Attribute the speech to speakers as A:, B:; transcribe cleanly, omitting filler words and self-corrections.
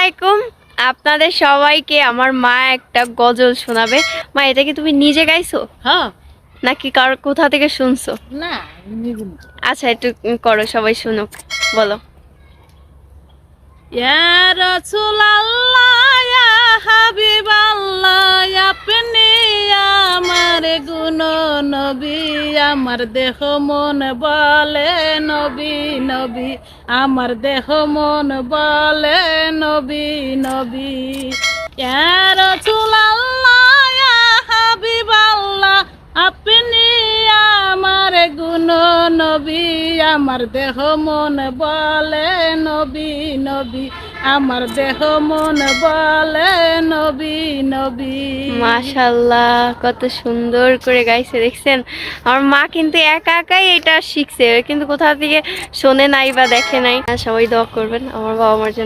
A: আলাইকুম। আপনাদের সবাইকে আমার মা একটা গজল শোনাবে। মা, এটা কি তুমি নিজে গাইছো
B: হ্যাঁ
A: নাকি কার কোথা থেকে শুনছো?
B: না নিগুন
A: আচ্ছা, একটু করো, সবাই শুনুক, বলো।
B: ইয়া রাসূলুল্লাহ ইয়া হাবিবাল্লাহ আপনি আমার গুণ নবী আমার দেহ মন বলে নবী নবী আমার দেহ মন বলে নবী নবী ইয়া রাসূলুল্লাহ ইয়া হাবিবাল্লাহ আপনি আমার গুণ নবী আমার দেহ মন বলে নবী নবী আমার দেহ মন বলে নবী নবী।
A: মাশাআল্লাহ, কত সুন্দর করে গাইছে, দেখছেন? আমার মা কিন্তু একা একাই এটা শিখছে, কিন্তু কোথা থেকে শোনে নাই বা দেখে নাই। সবাই দোয়া করবেন আমার বাবা মার জন্য।